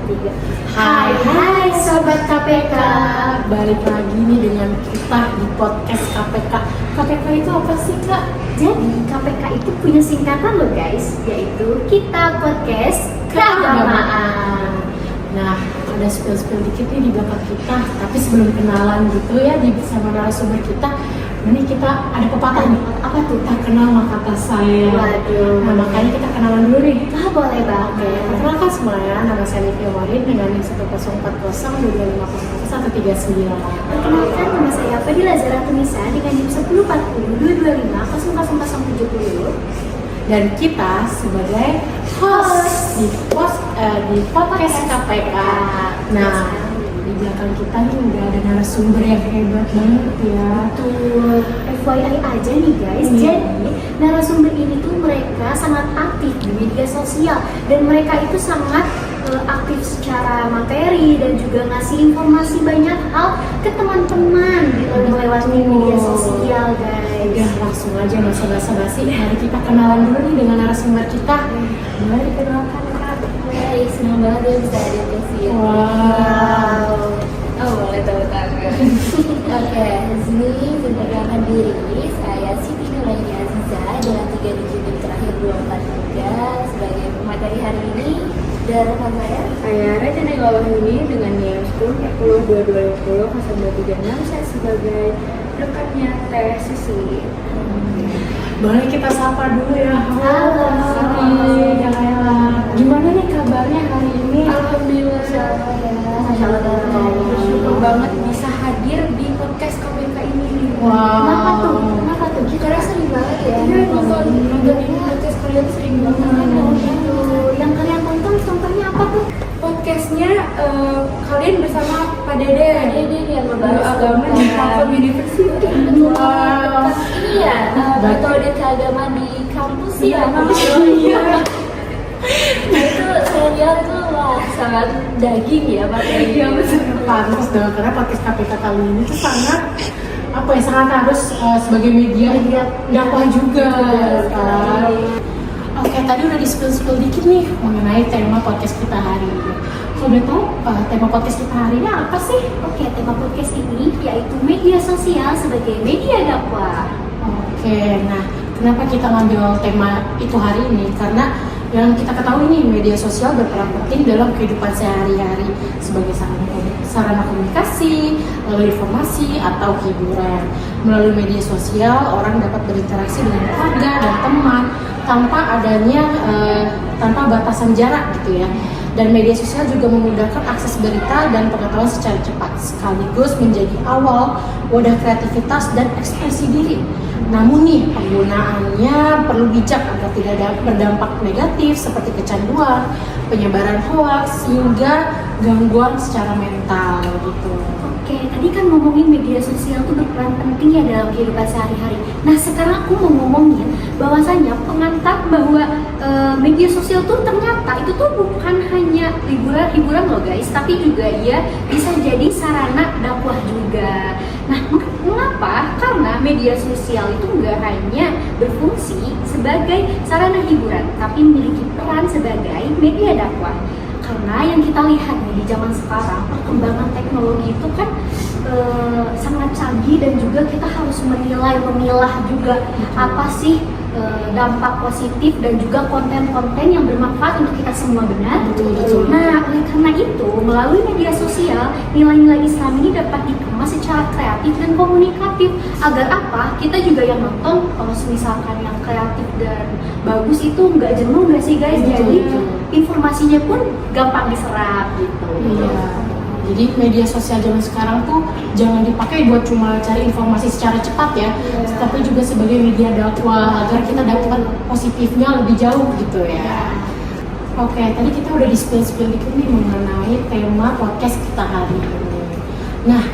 3. Hai Sobat KPK. Balik lagi nih dengan kita di podcast KPK. KPK itu apa sih Kak? Jadi KPK itu punya singkatan loh guys, yaitu Kita Podcast Keagamaan. Nah, ada spill dikit nih di belakang kita. Tapi sebelum kenalan gitu ya bersama narasumber kita, ini kita ada pepatah nih. Apa tuh? Tak kenal maka tak sayang. Waduh. Nah, makanya kita kenalan dulu nih. Boleh banget. Perkenalkan semuanya, nama saya Nivia Warid dengan NIM 10402250139. Perkenalkan, nama saya Fadila Zara Tunisa dengan NIM 14022250070. Dan kita sebagai host di podcast KPK. Nah, di belakang kita nih udah ada narasumber yang hebat banget ya. Betul. FYI aja nih guys, jadi narasumber ini tuh mereka sangat aktif di media sosial dan mereka itu sangat aktif secara materi dan juga ngasih informasi banyak hal ke teman-teman gitu lewat media sosial guys. Udah langsung aja nggak usah basa-basi. Mari kita kenalan dulu nih dengan narasumber kita. Boleh dikenalkan Kak? Hai, senang banget ya bisa ada di sini. Wow. Oh, boleh tahu tangan. Oke, di sini memperkenalkan diri. Saya Siti Nuraini Aziza dengan 3 digit terakhir 243 sebagai pemateri hari ini. Dan rekan saya Raja Negawah ini dengan NIM 1402250 saya sebagai rekannya Teh Sisi. Boleh kita sapa dulu ya. Halo. Gimana nih kabarnya hari ini? Alhamdulillah. Masya Allah. Bersyukur banget bisa hadir di podcast KPK ini. Wow. Kenapa tuh? karena sering banget ya. Iya, nonton ini podcast kalian sering banget. Gitu. Yang kalian tonton contohnya apa tuh? Podcastnya kalian bersama Pak Dede. Dede yang Guru ngebahas agama di Telkom University. Wow. Iya, metode keagamaan di kampus ya. Iya. Nah, itu saya lihat tuh wah sangat daging ya materi. Iya, betul. Pantas dong, karena podcast KPK kali ini tuh sangat sangat harus sebagai media dakwah juga kan. Oke, tadi udah di-spill dikit nih mengenai tema podcast kita hari ini. Kalau boleh tahu tema podcast kita hari ini apa sih? Oke, tema podcast ini yaitu media sosial sebagai media dakwah. Oke, nah kenapa kita ngambil tema itu hari ini? Karena yang kita ketahui nih, media sosial berperan penting dalam kehidupan sehari-hari sebagai sarana komunikasi, lalu informasi, atau hiburan. Melalui media sosial, orang dapat berinteraksi dengan keluarga dan teman tanpa batasan jarak gitu ya. Dan media sosial juga memudahkan akses berita dan pengetahuan secara cepat, sekaligus menjadi awal wadah kreativitas dan ekspresi diri. Namun nih, penggunaannya perlu bijak agar tidak berdampak negatif seperti kecanduan, penyebaran hoaks, hingga gangguan secara mental gitu. Oke, tadi kan ngomongin media sosial itu berperan penting ya dalam kehidupan sehari-hari. Nah, sekarang aku mau ngomongin bahwasanya pengantar bahwa media sosial tuh ternyata itu tuh bukan hanya hiburan loh guys, tapi juga ya bisa jadi sarana dakwah juga. Nah, mengapa? Karena media sosial itu nggak hanya berfungsi sebagai sarana hiburan, tapi memiliki peran sebagai media dakwah. Karena yang kita lihat nih di zaman sekarang, perkembangan teknologi itu kan sangat canggih dan juga kita harus memilah juga apa sih dampak positif dan juga konten-konten yang bermanfaat untuk kita semua, benar? Betul. Nah, oleh karena itu, melalui media sosial, nilai-nilai Islam ini dapat dikemas secara kreatif dan komunikatif. Agar apa? Kita juga yang nonton, kalau misalkan yang kreatif dan bagus itu nggak jenuh nggak sih guys? Jadi informasinya pun gampang diserap gitu. Iya. Jadi media sosial zaman sekarang tuh jangan dipakai buat cuma cari informasi secara cepat ya, tapi juga sebagai media dakwah agar kita dapat positifnya lebih jauh gitu ya. Oke, tadi kita udah di-spill dikit nih mengenai tema podcast kita hari ini. Nah,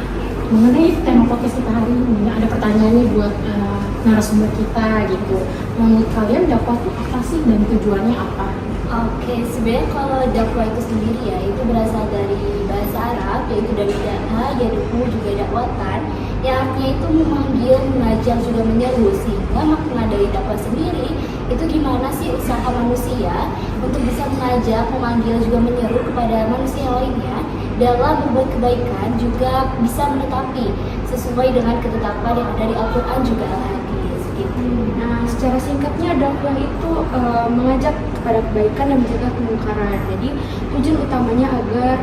mengenai tema podcast kita hari ini ada pertanyaan nih buat narasumber kita gitu. Menurut kalian dakwah itu apa sih dan tujuannya apa? Oke, sebenarnya kalau dakwah itu sendiri ya, itu berasal dari bahasa Arab, yaitu dari da'a, yad'u, juga dakwatan, yang artinya itu memanggil, mengajak, juga menyeru. Sehingga makna dari dakwah sendiri itu gimana sih usaha manusia untuk bisa mengajak, memanggil, juga menyeru kepada manusia lainnya dalam berbuat kebaikan, juga bisa menetapi sesuai dengan ketetapan yang ada di Al-Quran juga Al-Hadis gitu. Nah, secara singkatnya dakwah itu mengajak kepada kebaikan dan mencegah kemungkaran. Jadi tujuan utamanya agar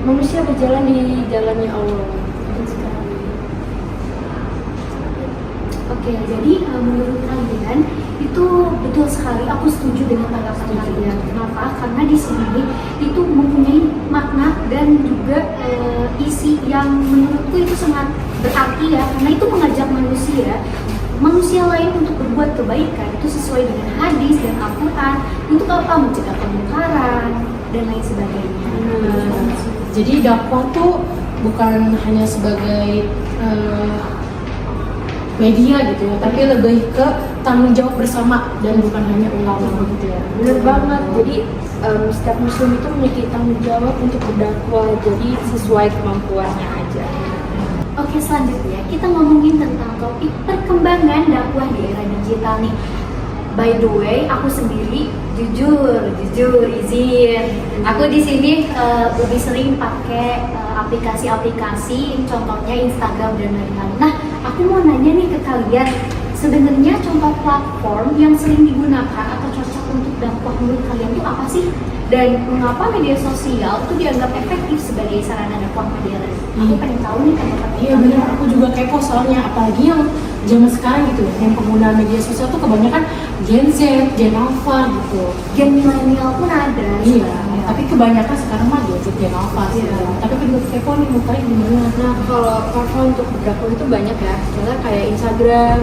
manusia berjalan di jalannya Allah. Oke, jadi menurut kalian itu betul sekali, aku setuju dengan tanggapan kalian. Kenapa? Karena di sini itu mempunyai makna dan juga isi yang menurutku itu sangat berarti ya, karena itu mengajak manusia lain untuk berbuat kebaikan itu sesuai dengan hadis dan Al-Quran. Untuk apa? Mencegah kemungkaran dan lain sebagainya. Jadi dakwah tuh bukan hanya sebagai media gitu ya, tapi lebih ke tanggung jawab bersama dan bukan hanya ulama gitu ya. Benar banget. Jadi setiap muslim itu memiliki tanggung jawab untuk berdakwah. Jadi sesuai kemampuannya aja. Oke, selanjutnya kita ngomongin tentang topik perkembangan dakwah di era digital nih. By the way, aku sendiri jujur izin. Aku di sini lebih sering pakai aplikasi-aplikasi, contohnya Instagram dan lain-lain. Nah, aku mau nanya nih ke kalian, sebenarnya contoh platform yang sering digunakan atau cocok untuk dakwah menurut kalian itu apa sih? Dan mengapa media sosial itu dianggap efektif sebagai sarana dakwah modern? Aku pengen tahu nih tanggapan Iya kalian. benar, aku juga kepo soalnya, apalagi yang zaman sekarang gitu, yang pengguna media sosial tuh kebanyakan Gen Z, Gen Alpha gitu. Gen milenial pun ada. Iya, sebenarnya. tapi kebanyakan sekarang mah Gen Alpha sih. Iya. Tapi aku juga kepo nih, mau tahu gimana. Nah, kalau platform untuk berdakwah itu banyak ya. Contohnya kayak Instagram,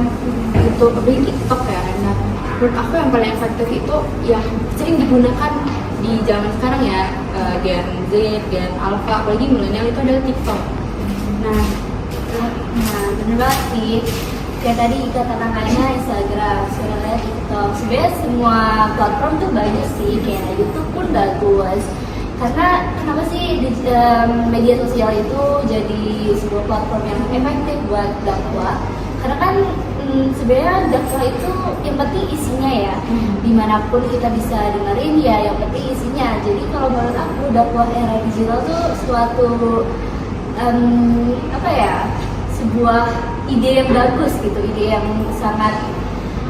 YouTube, apalagi TikTok ya. Nah, menurut aku yang paling efektif itu ya sering digunakan di zaman sekarang ya, Gen Z, Gen Alpha, apalagi milenial itu adalah TikTok. Nah, bener banget sih. Kayak tadi Ika katakannya Instagram, sebenarnya TikTok. Sebenarnya semua platform tuh banyak sih, kayak YouTube pun bagus. Karena kenapa sih media sosial itu jadi sebuah platform yang efektif buat dakwah? Karena kan sebenarnya dakwah itu yang penting isinya ya. Dimanapun kita bisa dengerin ya, yang penting isinya. Jadi kalau menurut aku dakwah era digital tuh suatu sebuah ide yang bagus gitu, ide yang sangat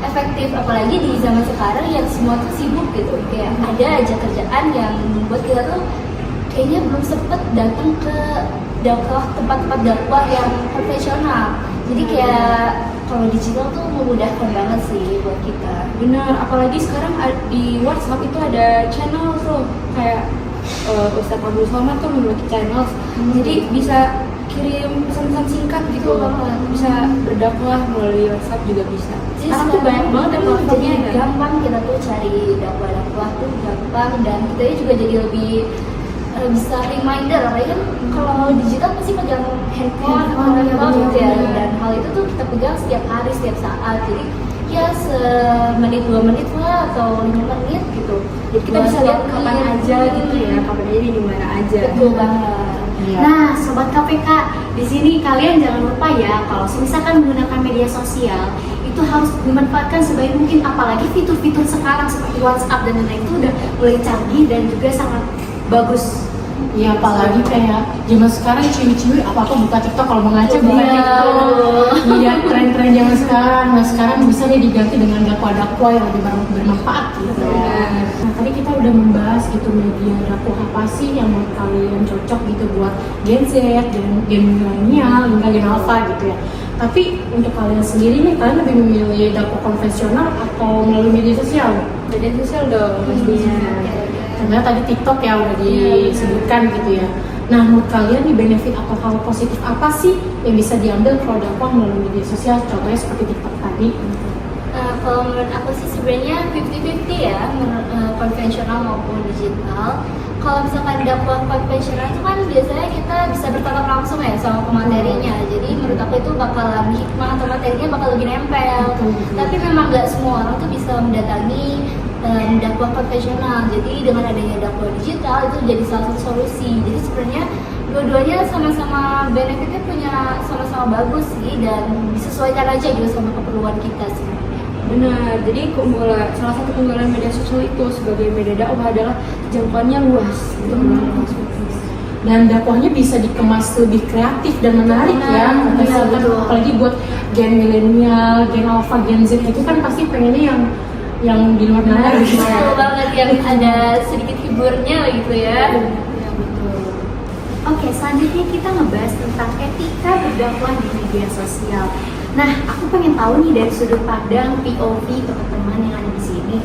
efektif, apalagi di zaman sekarang yang semua tuh sibuk gitu, kayak ada aja kerjaan yang membuat kita tuh kayaknya belum sempet datang ke tempat-tempat dakwah yang profesional. Jadi kayak kalau digital tuh memudahkan banget sih buat kita. Benar, apalagi sekarang di WhatsApp itu ada channel tuh, kayak Ustadz Abdul Somad tuh memiliki channel, jadi bisa kirim pesan-pesan singkat gitu, bisa berdakwah melalui WhatsApp juga bisa. Jadi Sekarang tuh banyak banget ya platformnya jadi kan. gampang kita tuh cari dakwah tuh gampang, dan kita juga jadi lebih bisa reminder, apalagi kan kalau digital pasti pegang handphone atau laptop gitu ya, dan hal itu tuh kita pegang setiap hari, setiap saat. Jadi ya semenit 2 menit lah atau 5 menit gitu. Jadi kita bisa lihat kapan aja gitu ya, kapan aja di mana aja. Betul banget. Iya. Nah, sobat KPK, di sini kalian jangan lupa ya, kalau misalkan menggunakan media sosial itu harus dimanfaatkan sebaik mungkin, apalagi fitur-fitur sekarang seperti WhatsApp dan lain-lain itu udah mulai canggih dan juga sangat bagus. Ya apalagi kayak zaman sekarang cewek-cewek apa-apa buka TikTok, kalau mau ngaca buka Iya. TikTok. Iya, tren-tren zaman sekarang. Nah sekarang bisa nih diganti dengan dakwah-dakwah yang lebih bermanfaat gitu. Nah tadi kita udah membahas gitu media dakwah apa sih yang menurut kalian cocok gitu buat Gen Z, Gen milenial, hingga Gen Alpha gitu ya. Tapi untuk kalian sendiri nih, kalian lebih memilih dakwah konvensional atau melalui media sosial? Media sosial dong pastinya. Karena tadi TikTok ya udah disebutkan gitu ya. Nah, menurut kalian nih benefit atau hal positif apa sih yang bisa diambil kalau dakwah melalui media sosial? Contohnya seperti TikTok tadi. Kalau menurut aku sih sebenarnya 50-50 ya, konvensional maupun digital. Kalau misalkan dakwah konvensional itu kan biasanya kita bisa bertatap langsung ya sama pematerinya. Jadi menurut aku itu bakalan hikmah atau materinya bakal lebih nempel. Tapi memang nggak semua orang tuh bisa mendatangi dakwah konvensional. Jadi dengan adanya dakwah digital itu jadi salah satu solusi. Jadi sebenarnya dua-duanya sama-sama benefitnya punya sama-sama bagus sih, dan disesuaikan aja gitu sama keperluan kita sebenarnya. Benar, jadi salah satu keunggulan media sosial itu sebagai media dakwah adalah jangkauannya luas gitu. Dan dakwahnya bisa dikemas lebih kreatif dan menarik ya. Misalkan apalagi buat gen milenial, gen alpha, gen Z itu kan pasti pengennya yang di luar nalar gitu. Betul banget, yang ada sedikit hiburnya gitu ya. Oke, selanjutnya kita ngebahas tentang etika berdakwah di media sosial. Nah, aku pengen tahu nih dari sudut pandang POV teman-teman yang ada di sini.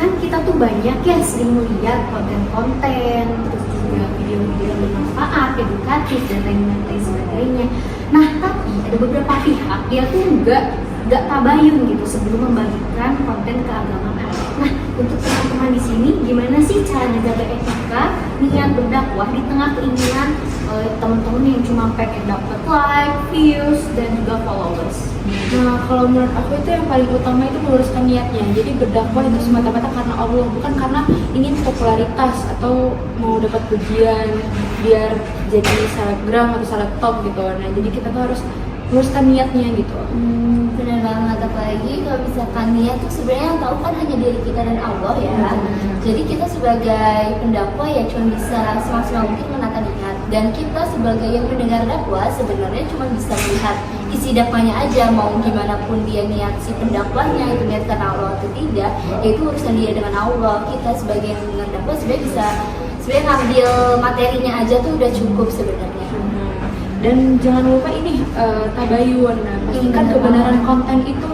Kan kita tuh banyak ya sering melihat konten-konten, terus juga video-video yang bermanfaat, edukatif dan lain sebagainya. Nah, tapi ada beberapa pihak dia tuh nggak tabayun gitu sebelum membagikan konten keagamaan. Nah, untuk teman-teman di sini, gimana sih cara menjaga etika niat berdakwah di tengah keinginan teman-teman yang cuma pengen dapat like, views, dan juga followers? Nah, kalau menurut aku itu yang paling utama itu meluruskan niatnya. Jadi berdakwah itu semata-mata karena Allah, bukan karena ingin popularitas atau mau dapat pujian biar jadi selebgram atau selebtop gitu. Nah, jadi kita tuh harus meluruskan niatnya gitu. Benar banget, apalagi kalau misalkan niat tuh sebenarnya yang tahu kan hanya diri kita dan Allah ya. Jadi kita sebagai pendakwah ya cuma bisa semaksimal mungkin menata niat, dan kita sebagai yang mendengar dakwah sebenarnya cuma bisa melihat isi dakwahnya aja. Mau gimana pun dia niat si pendakwahnya itu niat karena Allah atau tidak, ya itu urusan dia dengan Allah. Kita sebagai yang mendengar dakwah sebenarnya bisa ngambil materinya aja tuh udah cukup sebenarnya. Dan jangan lupa ini tabayun. Nah, pastikan kebenaran konten itu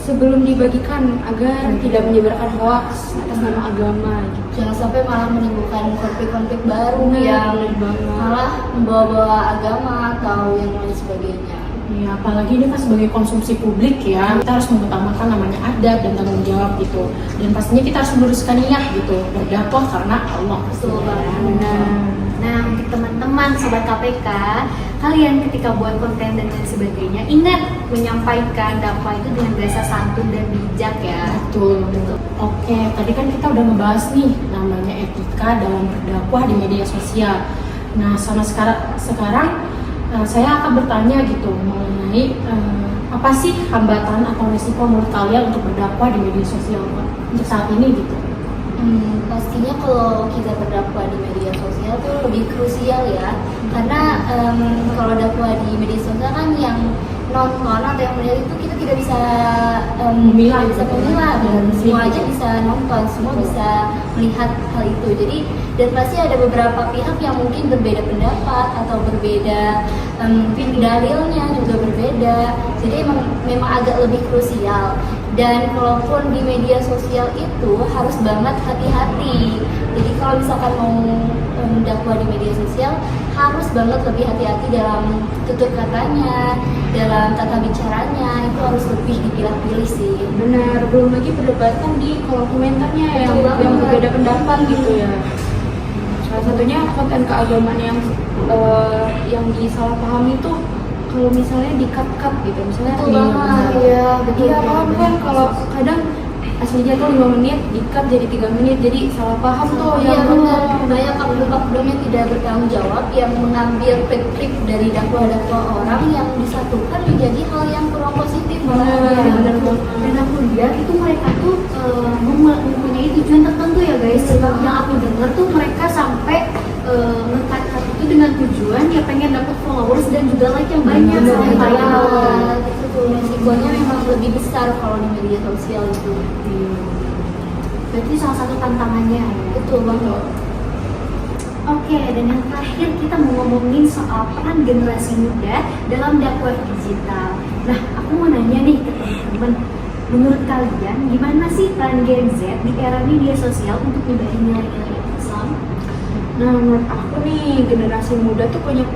sebelum dibagikan agar tidak menyebarkan hoaks atas nama agama gitu. Jangan sampai malah menimbulkan konflik-konflik baru yang banget. malah membawa-bawa agama atau yang lain sebagainya. Ya, apalagi ini kan sebagai konsumsi publik ya, kita harus mengutamakan namanya adab dan tanggung jawab gitu. Dan pastinya kita harus meluruskan niat gitu, berdakwah karena Allah. Betul banget. Nah, untuk teman-teman sobat KPK, kalian ketika buat konten dan lain sebagainya, ingat menyampaikan dakwah itu dengan bahasa santun dan bijak ya. Betul. Oke, tadi kan kita udah ngebahas nih namanya etika dalam berdakwah di media sosial. Nah, sekarang saya akan bertanya gitu mengenai apa sih hambatan atau risiko menurut kalian untuk berdakwah di media sosial untuk saat ini gitu? Pastinya kalau kita berdakwah di media sosial tuh lebih krusial ya, karena kalau dakwah di media sosial kan yang nonton atau yang melihat itu kita tidak bisa memilah, semua aja bisa nonton, semua bisa melihat hal itu. Jadi dan pasti ada beberapa pihak yang mungkin berbeda pendapat atau berbeda dalilnya juga berbeda. Jadi memang agak lebih krusial. Dan kalaupun di media sosial itu harus banget hati-hati. Jadi kalau misalkan mau dakwah di media sosial harus banget lebih hati-hati dalam tutur katanya, dalam tata bicaranya, itu harus lebih dipilah-pilih sih. Benar, belum lagi perdebatan di kolom komentarnya yang berbeda pendapat gitu ya. Salah satunya konten keagamaan yang disalahpahami itu kalau misalnya di-cut gitu, misalnya paham kan kalau kadang aslinya tuh 5 menit di-cut jadi 3 menit, jadi salah paham tuh. Banyak oknum-oknum yang tidak bertanggung jawab yang mengambil trik dari dakwah-dakwah orang yang disatukan menjadi hal yang kurang positif. Dan aku lihat itu mereka tuh mempunyai tujuan tertentu ya guys. Yang aku dengar tuh mereka sampai nge-cut itu dengan tujuan ya pengen dapat followers dan juga like yang banyak. Itu tuh resikonya memang lebih besar kalau di media sosial itu. Berarti salah satu tantangannya. Betul banget. Oke, dan yang terakhir kita mau ngomongin soal peran generasi muda dalam dakwah digital. Nah, aku mau nanya nih ke teman-teman, menurut kalian gimana sih peran Gen Z di era media sosial untuk menyebar nilai-nilai Islam? Nah, menurut aku nih generasi muda tuh punya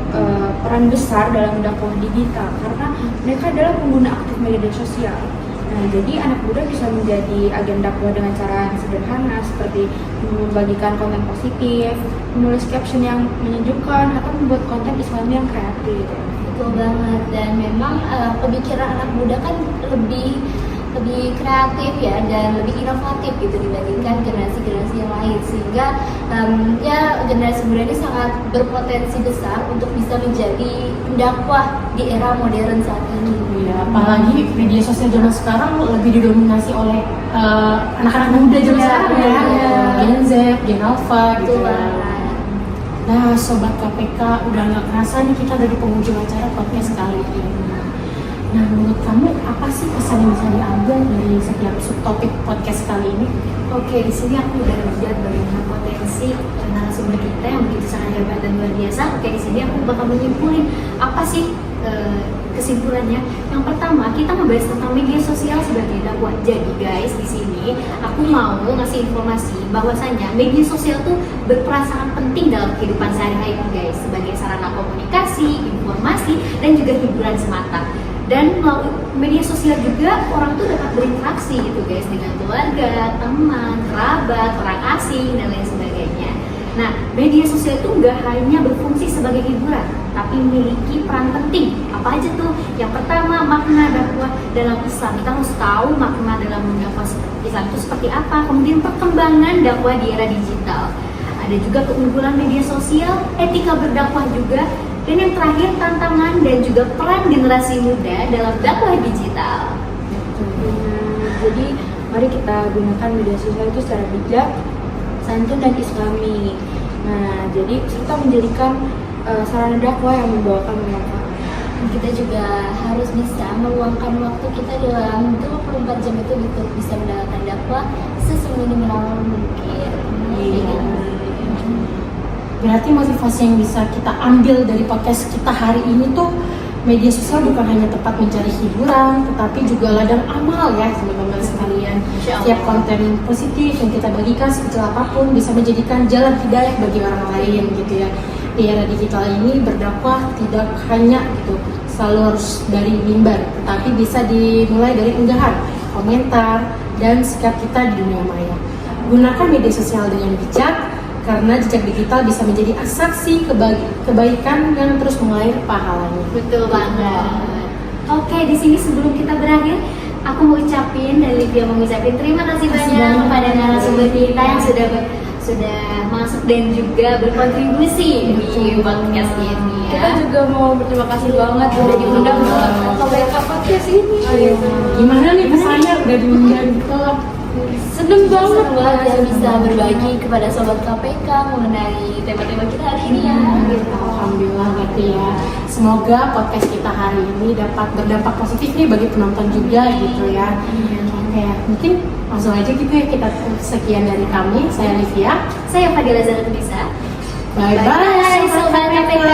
peran besar dalam dakwah digital karena mereka adalah pengguna aktif media sosial. Nah, jadi anak muda bisa menjadi agen dakwah dengan cara yang sederhana seperti membagikan konten positif, menulis caption yang menyejukkan, atau membuat konten Islam yang kreatif. Betul banget, dan memang pemikiran anak muda kan lebih kreatif ya dan lebih inovatif gitu dibandingkan generasi-generasi yang lain, sehingga ya generasi muda ini sangat berpotensi besar untuk bisa menjadi pendakwah di era modern saat ini. Iya, apalagi media sosial zaman sekarang lebih didominasi oleh anak-anak muda zaman Iya, sekarang ya, iya. Gen Z, Gen Alpha gitu Betul ya. banget. Nah, sobat KPK, udah nggak kerasa nih kita dari penghujung acara podcast kali ini. Nah, menurut kamu apa sih pesan yang bisa diambil dari setiap subtopik podcast kali ini? Oke, di sini aku udah melihat bagaimana potensi narasumber kita yang begitu sangat hebat dan luar biasa. Oke, di sini aku bakal menyimpulin apa sih kesimpulannya. Yang pertama, kita membahas tentang media sosial sebagai dakwah. Jadi guys, di sini aku mau ngasih informasi bahwasanya media sosial tuh berperan sangat penting dalam kehidupan sehari-hari guys, sebagai sarana komunikasi, informasi, dan juga hiburan semata. Dan melalui media sosial juga orang tuh dapat berinteraksi gitu guys dengan keluarga, teman, kerabat, orang asing dan lain sebagainya. Nah, media sosial itu nggak hanya berfungsi sebagai hiburan, tapi memiliki peran penting. Apa aja tuh? Yang pertama, makna dakwah dalam Islam. Kita harus tahu makna dalam dakwah Islam itu seperti apa. Kemudian perkembangan dakwah di era digital. Ada juga keunggulan media sosial, etika berdakwah juga. Dan yang terakhir, tantangan dan juga peran generasi muda dalam dakwah digital. Jadi mari kita gunakan media sosial itu secara bijak, santun dan islami. Nah, jadi serta menjadikan sarana dakwah yang membawakan manfaat. Kita juga harus bisa meluangkan waktu kita dalam 24 jam itu untuk bisa mendapatkan dakwah seminimal mungkin. Iya. Berarti motivasi yang bisa kita ambil dari podcast kita hari ini tuh, media sosial bukan hanya tempat mencari hiburan, tetapi juga ladang amal ya teman-teman sekalian. Setiap konten positif yang kita bagikan sekecil apapun bisa menjadikan jalan hidayah bagi orang lain gitu ya. Di era digital ini berdakwah tidak hanya gitu selalu harus dari mimbar, tetapi bisa dimulai dari unggahan, komentar, dan sikap kita di dunia maya. Gunakan media sosial dengan bijak, karena jejak digital bisa menjadi saksi kebaikan yang terus mengalir pahalanya. Betul banget. Oke, di sini sebelum kita berakhir, aku mau ucapin dan Livia mau ucapin terima kasih banyak kepada narasumber kita yang sudah masuk dan juga berkontribusi di podcast ini. Kita juga mau berterima kasih banget udah diundang ke podcast ini. Gimana nih kesannya udah diundang gitu? Seneng banget ya bisa berbagi kepada sobat KPK mengenai tema-tema kita hari ini ya. Alhamdulillah berarti ya. Semoga podcast kita hari ini dapat berdampak positif nih bagi penonton juga gitu ya. Oke, mungkin langsung aja gitu ya, kita sekian dari kami. Saya Livia. Saya Fadila Zalatunisa. Bye bye Sobat KPK.